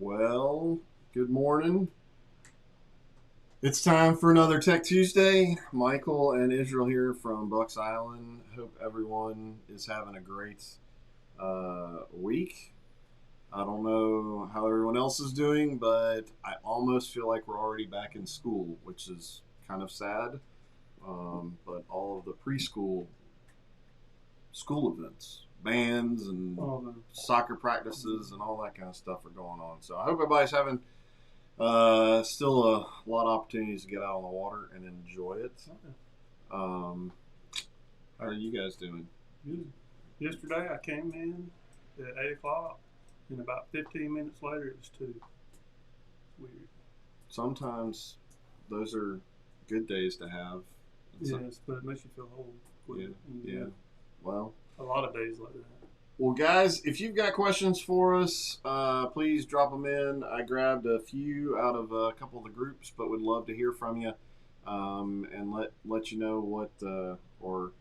Well, good morning. It's time for another Tech Tuesday. Michael and Israel here from Bucks Island. Hope everyone is having a great week. I don't know how everyone else is doing, but I almost feel like we're already back in school, which is kind of sad. But all of the preschool school events, bands, and soccer practices, and all that kind of stuff are going on. So I hope everybody's having still a lot of opportunities to get out on the water and enjoy it. Um, how are you guys doing? Good. Yesterday I came in at 8 o'clock, and about 15 minutes later it was 2. Weird. Sometimes those are good days to have. Yes, but it makes you feel old quick. Yeah. Well, a lot of days like that. Well, guys, if you've got questions for us, please drop them in. I grabbed a few out of a couple of the groups, but would love to hear from you and let you know what or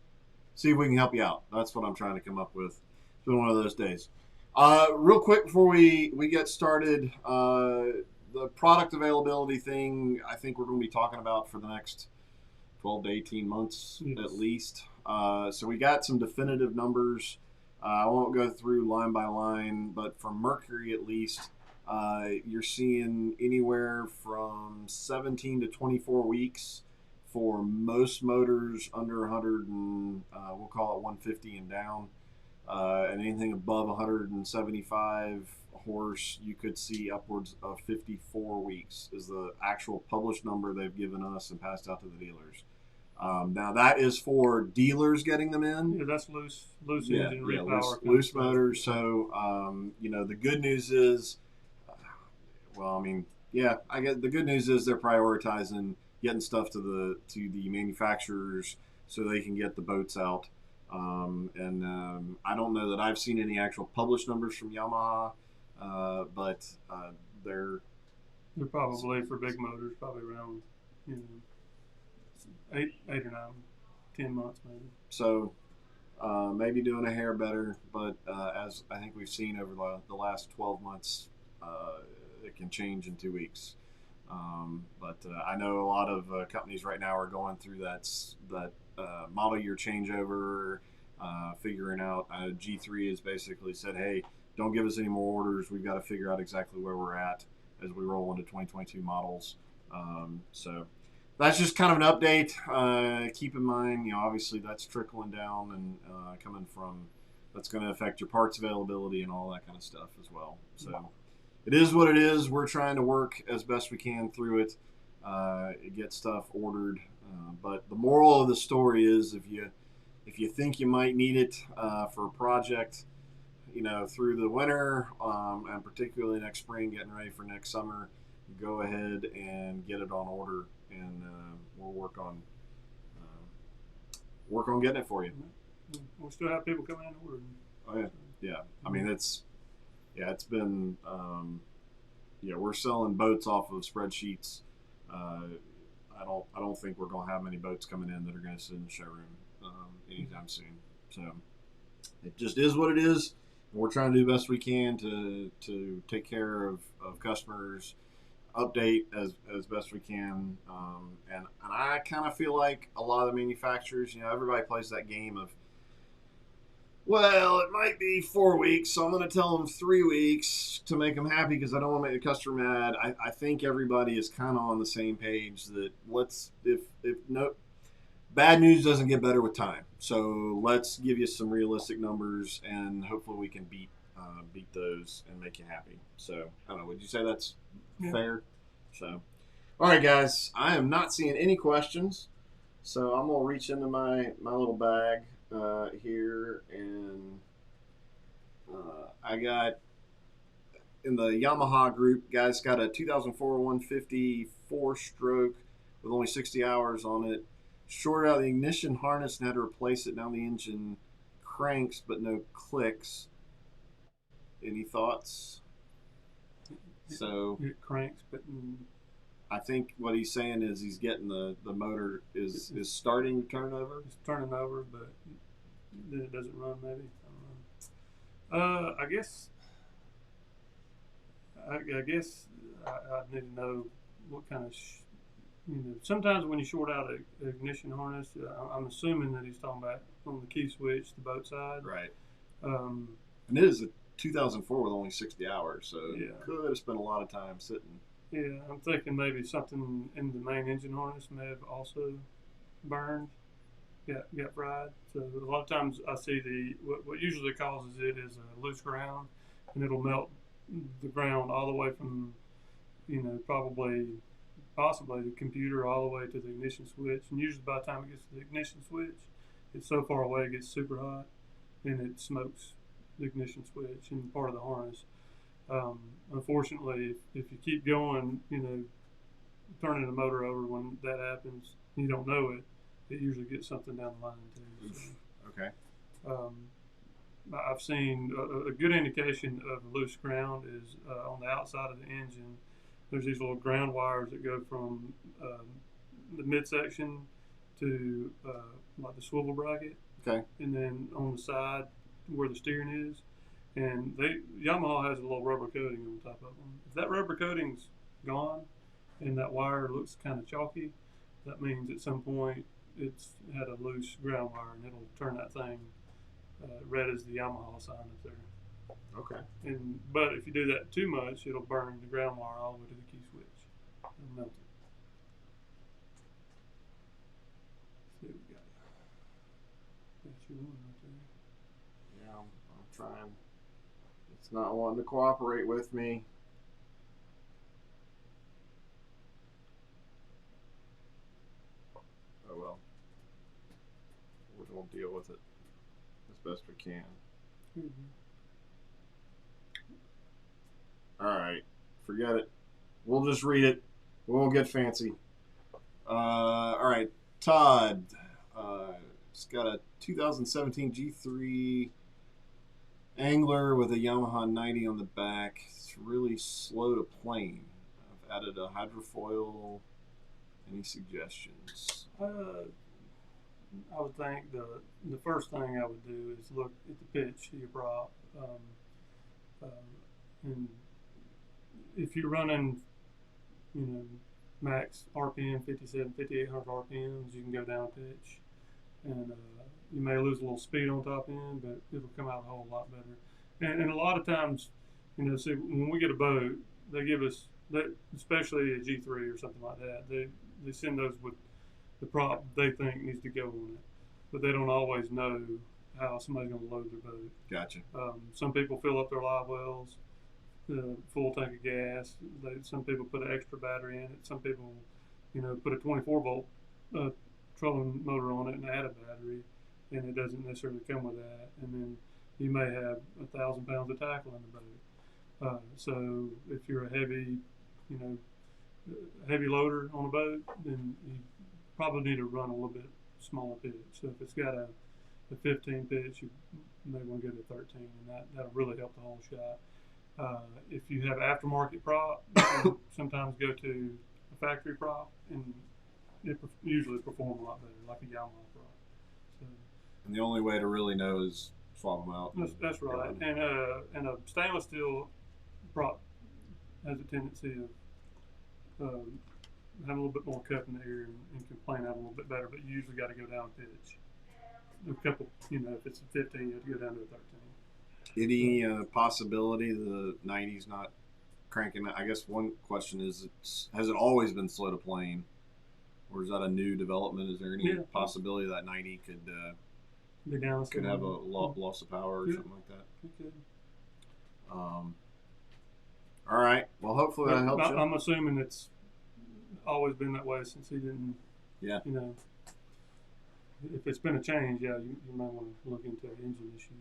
see if we can help you out. That's what I'm trying to come up with. It's been one of those days. Real quick before we get started, the product availability thing, I think we're going to be talking about for the next 12 to 18 months at least. So we got some definitive numbers. I won't go through line by line, but for Mercury at least, you're seeing anywhere from 17 to 24 weeks for most motors under 100 and we'll call it 150 and down. And anything above 175 horse, you could see upwards of 54 weeks is the actual published number they've given us and passed out to the dealers. Now that is for dealers getting them in. Yeah, that's loose engine repower. Loose motors. So the good news is, I guess the good news is they're prioritizing getting stuff to the manufacturers so they can get the boats out. I don't know that I've seen any actual published numbers from Yamaha, but they're probably for big motors, probably around 8 or 9, 10 months maybe. So maybe doing a hair better, but as I think we've seen over the last 12 months, it can change in 2 weeks. But I know a lot of companies right now are going through that model year changeover, figuring out. G3 has basically said, hey, don't give us any more orders. We've got to figure out exactly where we're at as we roll into 2022 models. So that's just kind of an update. Keep in mind, obviously that's trickling down and coming from, that's going to affect your parts availability and all that kind of stuff as well. So it is what it is. We're trying to work as best we can through it, get stuff ordered. But the moral of the story is, if you think you might need it for a project, through the winter and particularly next spring, getting ready for next summer, go ahead and get it on order, and we'll work on getting it for you. We still have people coming in ordering. Oh yeah. I mean it's been we're selling boats off of spreadsheets. I don't think we're going to have many boats coming in that are going to sit in the showroom anytime soon. So it just is what it is. We're trying to do the best we can to take care of customers, update as best we can. And I kind of feel like a lot of the manufacturers, everybody plays that game of, well, it might be 4 weeks, so I'm going to tell them 3 weeks to make them happy because I don't want to make the customer mad. I think everybody is kind of on the same page that bad news doesn't get better with time. So let's give you some realistic numbers, and hopefully we can beat those and make you happy. So I don't know. Would you say that's fair? So, all right, guys. I am not seeing any questions, so I'm gonna reach into my little bag here, and I got in the Yamaha group. Guys got a 2004 150 4-stroke with only 60 hours on it. Shorted out the ignition harness and had to replace it. Now the engine cranks but no clicks. Any thoughts? So it cranks, but I think what he's saying is he's getting the motor is starting to turn over. It's turning over, but then it doesn't run. Maybe I don't know. I guess I guess I need to know what kind of. Sometimes when you short out an ignition harness, I'm assuming that he's talking about on the key switch, the boat side. Right. Um, And it is a 2004 with only 60 hours, so Yeah. you could have spent a lot of time sitting. yeah, I'm thinking maybe something in the main engine harness may have also burned, got fried. So a lot of times I see what usually causes it is a loose ground, and it'll melt the ground all the way from possibly the computer all the way to the ignition switch. And usually by the time it gets to the ignition switch, it's so far away it gets super hot, and it smokes the ignition switch and part of the harness. Unfortunately, if you keep going, turning the motor over when that happens, you don't know it. It usually gets something down the line too. So, Okay. um, I've seen a good indication of loose ground is on the outside of the engine. There's these little ground wires that go from the midsection to like the swivel bracket, Okay. and then on the side where the steering is. And Yamaha has a little rubber coating on top of them. If that rubber coating's gone and that wire looks kind of chalky, that means at some point it's had a loose ground wire, and it'll turn that thing red as the Yamaha sign up there. Okay. But if you do that too much, it'll burn the ground wire all the way to the key switch. It'll melt it. Let's see what we got. That's your one right there. Yeah, I'm trying. It's not wanting to cooperate with me. Oh well. We're going to deal with it as best we can. Mm-hmm. All right. Forget it. We'll just read it. We won't get fancy. All right. Todd. It's got a 2017 G3 Angler with a Yamaha 90 on the back. It's really slow to plane. I've added a hydrofoil. Any suggestions? I would think the first thing I would do is look at the pitch of your prop. And if you're running, max RPM 5,800 RPMs, you can go down pitch. And you may lose a little speed on top end, but it'll come out a whole lot better. And a lot of times, see, when we get a boat, they give us, especially a G3 or something like that, they send those with the prop they think needs to go on it. But they don't always know how somebody's going to load their boat. Gotcha. Some people fill up their live wells, full tank of gas. Some people put an extra battery in it. Some people, put a 24-volt trolling motor on it and add a battery, and it doesn't necessarily come with that. And then you may have 1,000 pounds of tackle in the boat. So if you're a heavy loader on a boat, then you probably need to run a little bit smaller pitch. So if it's got a 15 pitch, you may want to go to 13, and that'll really help the whole shot. If you have aftermarket prop, you can sometimes go to a factory prop, and it usually performs a lot better, like a Yamaha prop. So, and the only way to really know is swap them out. That's right. And a stainless steel prop has a tendency of having a little bit more cup in the air and can plane out a little bit better, but you usually got to go down pitch. A couple, if it's a 15, you have to go down to a 13. Any possibility the 90's not cranking? I guess one question is, has it always been slow to plane, or is that a new development? Is there any possibility that 90 could have a loss of power or something like that? It could. All right. Well, hopefully that helps you. I'm assuming it's always been that way since he didn't. Yeah. If it's been a change, you might want to look into an engine issue,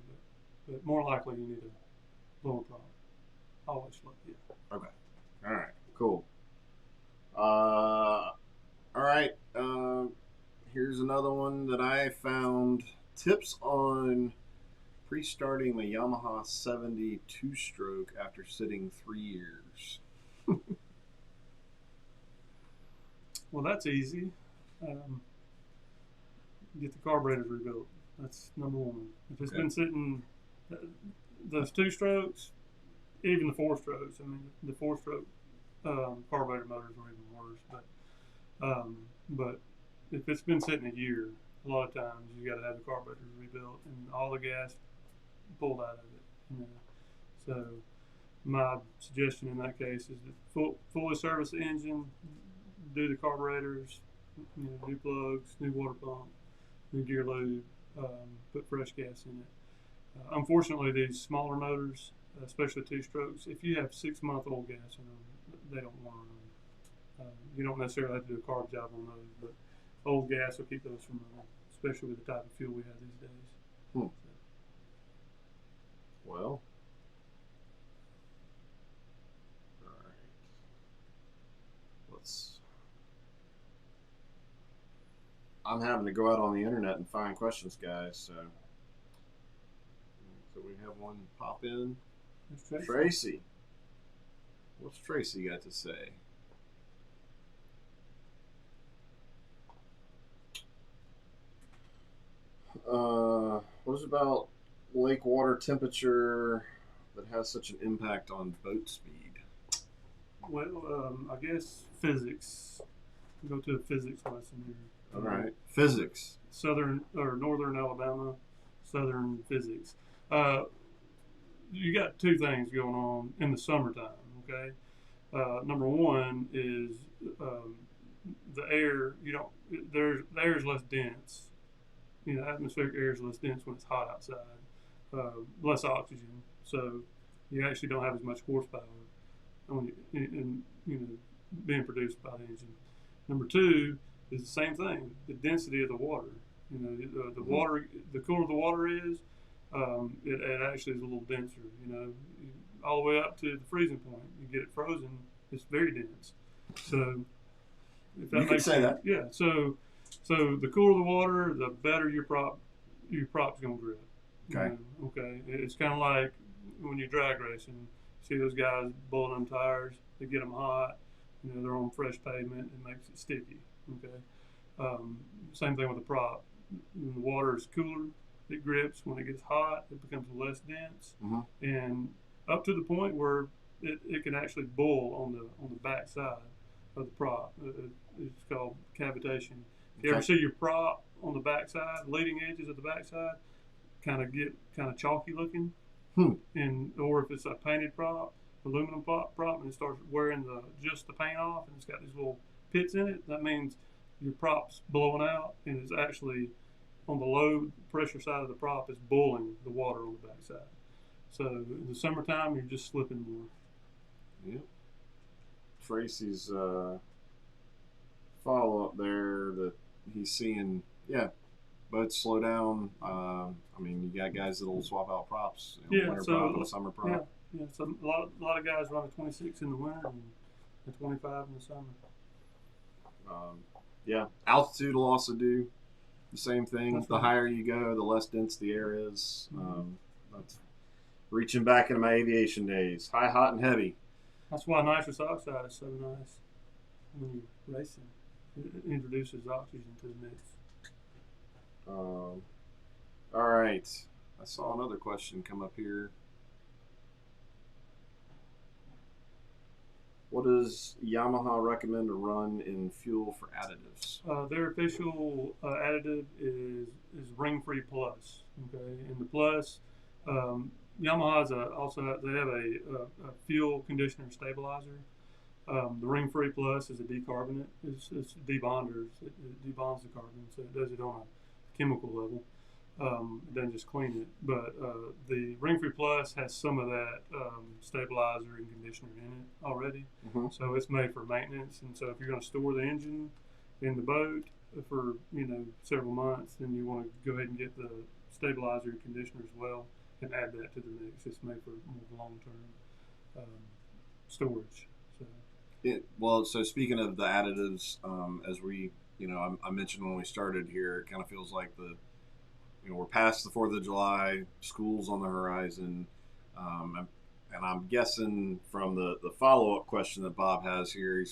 but more likely you need a lower prop. Always slow. Yeah. Okay. All right. Cool. All right. Here's another one that I found. Tips on pre-starting the Yamaha 70 two-stroke after sitting 3 years. Well, that's easy. Get the carburetors rebuilt. That's number one. If it's been sitting, those two strokes, even the four strokes. I mean, the four stroke carburetor motors are even worse. But if it's been sitting a year, a lot of times you got to have the carburetors rebuilt and all the gas pulled out of it. You know? So my suggestion in that case is to fully service the engine, do the carburetors, you know, new plugs, new water pump, new gear lube, put fresh gas in it. Unfortunately, these smaller motors, especially two strokes, if you have 6-month-old gas in them, they don't want to run. You don't necessarily have to do a carb job on those, but old gas will keep those from running, especially with the type of fuel we have these days. Hmm. Well, all right. I'm having to go out on the internet and find questions, guys. So we have one pop in. Tracy. What's Tracy got to say? What is about lake water temperature that has such an impact on boat speed? Well, I guess physics. Go to a physics lesson here. All right, physics. Southern or northern Alabama, southern physics. You got two things going on in the summertime. Okay, number one is the air. The air is less dense. You know, atmospheric air is less dense when it's hot outside. Less oxygen, so you actually don't have as much horsepower in being produced by the engine. Number two is the same thing, the density of the water. You know, the water, the cooler the water is, it actually is a little denser. You know, all the way up to the freezing point. You get it frozen, it's very dense. So, if that you could say that. Yeah. So the cooler the water, the better your prop's gonna grip. Okay. Okay. It's kind of like when you're drag racing. See those guys blowing them tires? They get them hot. You know, they're on fresh pavement. It makes it sticky. Okay. Same thing with the prop. When the water is cooler, it grips. When it gets hot, it becomes less dense, and up to the point where it can actually bull on the back side of the prop. It's called cavitation. If you ever see your prop on the back side, leading edges of the back side, kind of chalky looking, and or if it's a painted prop, aluminum prop, and it starts wearing just the paint off, and it's got these little pits in it, that means your prop's blowing out, and it's actually on the low pressure side of the prop is bulling the water on the back side. So in the summertime, you're just slipping more. Yep. Tracy's follow up there that he's seeing, boats slow down. I mean, you got guys that'll swap out props, winter prop and a summer prop. Yeah. So a lot of guys run a 26 in the winter and a 25 in the summer. Altitude will also do the same thing. That's the higher you go, the less dense the air is. That's reaching back into my aviation days. High, hot, and heavy. That's why nitrous oxide is so nice when you're racing. It introduces oxygen to the mix. All right. I saw another question come up here. What does Yamaha recommend to run in fuel for additives? Their official additive is Ring-Free Plus. Okay, and the Plus, Yamaha they have a fuel conditioner stabilizer. The Ring-Free Plus is a decarbonate. It's debonders. It debonds the carbon, so it does it on a chemical level. It doesn't just clean it, but the Ring-Free Plus has some of that stabilizer and conditioner in it already. So it's made for maintenance, and so if you're going to store the engine in the boat for several months, then you want to go ahead and get the stabilizer and conditioner as well and add that to the mix. It's made for more long-term storage. So speaking of the additives, as we, I mentioned when we started here, it kind of feels like we're past the 4th of July, school's on the horizon, and I'm guessing from the follow-up question that Bob has here,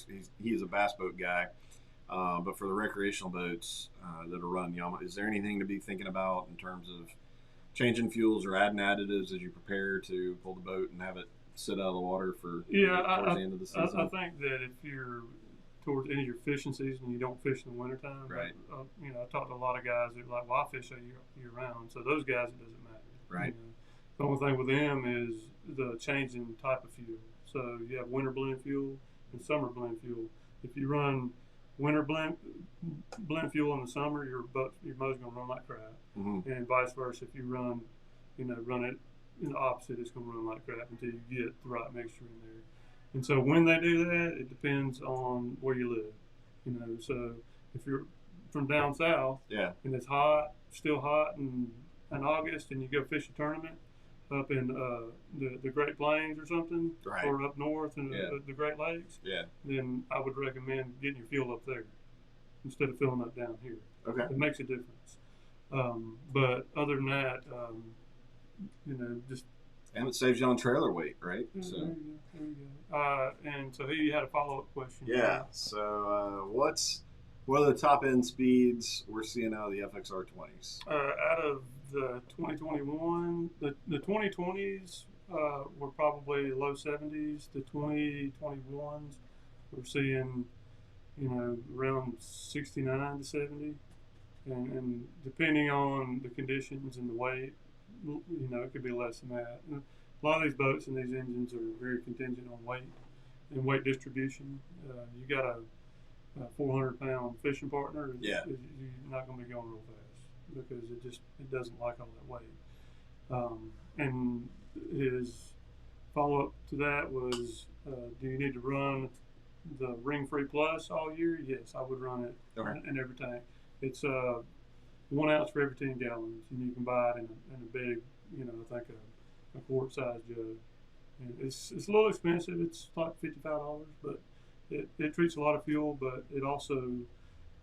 he's a bass boat guy, but for the recreational boats that are run Yamaha, is there anything to be thinking about in terms of changing fuels or adding additives as you prepare to pull the boat and have it sit out of the water for Yeah, towards the end of the season? I think that if you're towards any of your fishing season, you don't fish in the wintertime. Right. You know, I talked to a lot of guys that are like, well, I fish all year round. So those guys, it doesn't matter. Right. You know? The only thing with them is the changing type of fuel. So you have winter blend fuel and summer blend fuel. If you run winter blend fuel in the summer, your motor's going to run like crap. Mm-hmm. And vice versa. If you run it in the opposite, it's going to run like crap until you get the right mixture in there. And so when they do that, it depends on where you live. You know, so if you're from down south, yeah, and it's hot, still hot in August, and you go fish a tournament up in the Great Plains or something, right, or up north in the Great Lakes, yeah, then I would recommend getting your fuel up there instead of filling up down here. Okay, it makes a difference. But other than that, you know, just. And it saves you on trailer weight, right? So. There you go. And so he had a follow-up question. Yeah. So what are the top end speeds we're seeing out of the FXR 20s? Out of the 2021, the 2020s were probably low 70s. The 2021s we're seeing, you know, around 69 to 70, and depending on the conditions and the weight, you know, it could be less than that. And a lot of these boats and these engines are very contingent on weight and weight distribution. You got a 400-pound fishing partner, you're not going to be going real fast because it doesn't like all that weight. And his follow-up to that was, do you need to run the Ring Free Plus all year? Yes, I would run it in every tank. It's 1 ounce for every 10 gallons, and you can buy it in a big, you know, I think a quart-sized jug. And it's a little expensive. It's like $55, but it treats a lot of fuel, but it also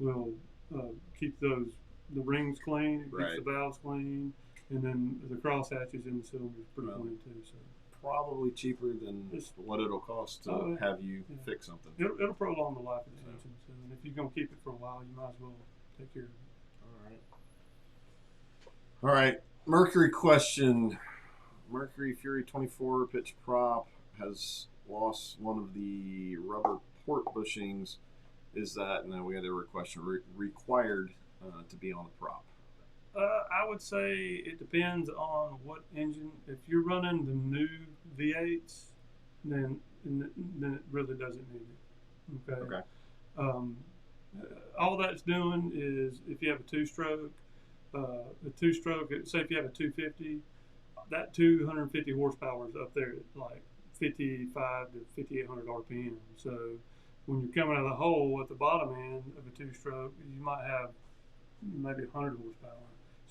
will keep the rings clean, it keeps the valves clean, and then the cross hatches in the cylinder is pretty clean too. So probably cheaper than what it'll cost to have you fix something. It'll prolong the life of the engine. So, and if you're going to keep it for a while, you might as well take care of it. All right. Mercury question. Mercury Fury 24 pitch prop has lost one of the rubber port bushings. Is that, and then we had a question, required to be on the prop? I would say it depends on what engine. If you're running the new V8s, then it really doesn't need it. Okay. All that's doing is if you have a two-stroke, say if you have a 250, that 250 horsepower is up there at like 55 to 5,800 RPM. So when you're coming out of the hole at the bottom end of a two-stroke, you might have maybe 100 horsepower.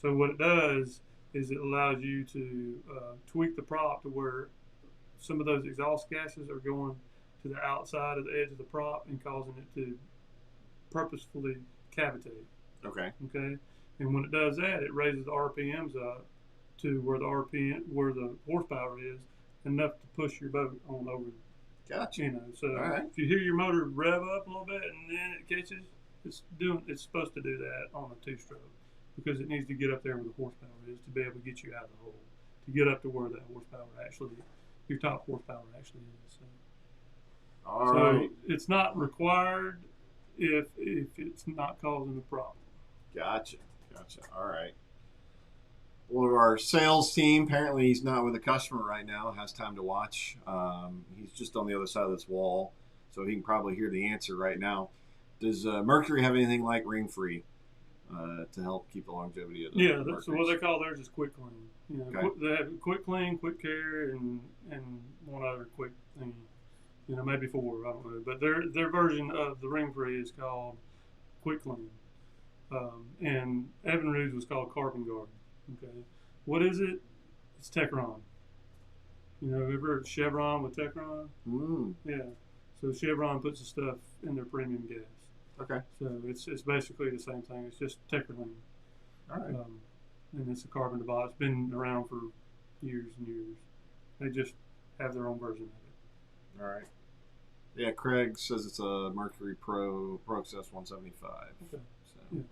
So what it does is it allows you to tweak the prop to where some of those exhaust gases are going to the outside of the edge of the prop and causing it to purposefully cavitate. Okay. And when it does that, it raises the RPMs up to where the horsepower is enough to push your boat on over. Gotcha. You know, so if you hear your motor rev up a little bit and then it catches, it's supposed to do that on a two-stroke because it needs to get up there where the horsepower is to be able to get you out of the hole, to get up to where that horsepower your top horsepower actually is. So it's not required if it's not causing a problem. Gotcha. All right. One of our sales team, apparently he's not with a customer right now, has time to watch. He's just on the other side of this wall, so he can probably hear the answer right now. Does Mercury have anything like Ring Free to help keep the longevity of the that's what they call theirs is Quick Clean. You know, they have Quick Clean, Quick Care, and one other quick thing. You know, maybe 4, I don't know. But their version of the Ring Free is called Quick Clean. And Evinrude's was called Carbon Guard. Okay, what is it? It's Techron. You know, ever heard Chevron with Techron? Yeah. So Chevron puts the stuff in their premium gas. Okay. So it's basically the same thing. It's just Techron. All right. And it's a carbon device. It's been around for years and years. They just have their own version of it. All right. Yeah, Craig says it's a Mercury Pro Access 175. Okay. So. Yeah.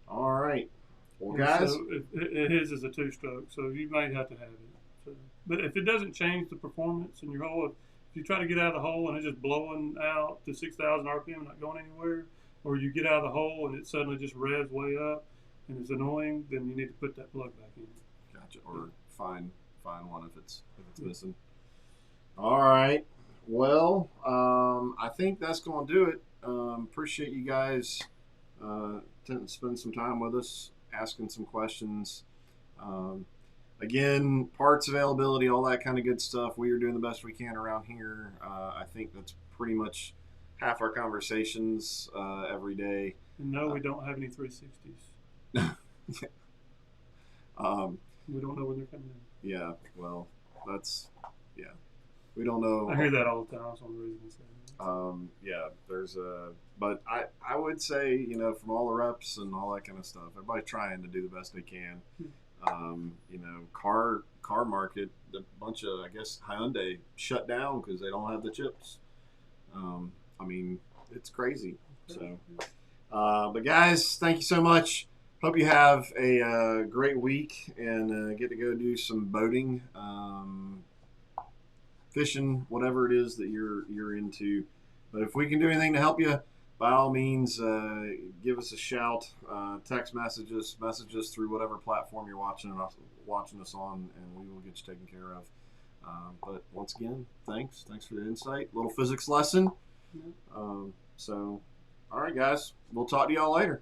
All right. Well, guys, so his is a two-stroke, so you might have to have it. So. But if it doesn't change the performance in your hole, if you try to get out of the hole and it's just blowing out to 6,000 RPM and not going anywhere, or you get out of the hole and it suddenly just revs way up and it's annoying, then you need to put that plug back in. Gotcha. Or find one if it's missing. All right. Well, I think that's going to do it. Appreciate you guys spend some time with us, asking some questions. Again, parts availability, all that kind of good stuff. We are doing the best we can around here. I think that's pretty much half our conversations every day. And no, we don't have any 360s. We don't know when they're coming in. Yeah, well, we don't know. I hear that all the time. That's one reason I say that. Yeah, but I would say, from all the reps and all that kind of stuff, everybody's trying to do the best they can. Car market, a bunch of, I guess, Hyundai shut down because they don't have the chips. It's crazy. So, but guys, thank you so much. Hope you have a great week and get to go do some boating, fishing, whatever it is that you're into. But if we can do anything to help you, by all means, give us a shout, text message us through whatever platform you're watching us on, and we will get you taken care of. But once again, thanks for the insight. Little physics lesson. So, all right, guys, we'll talk to y'all later.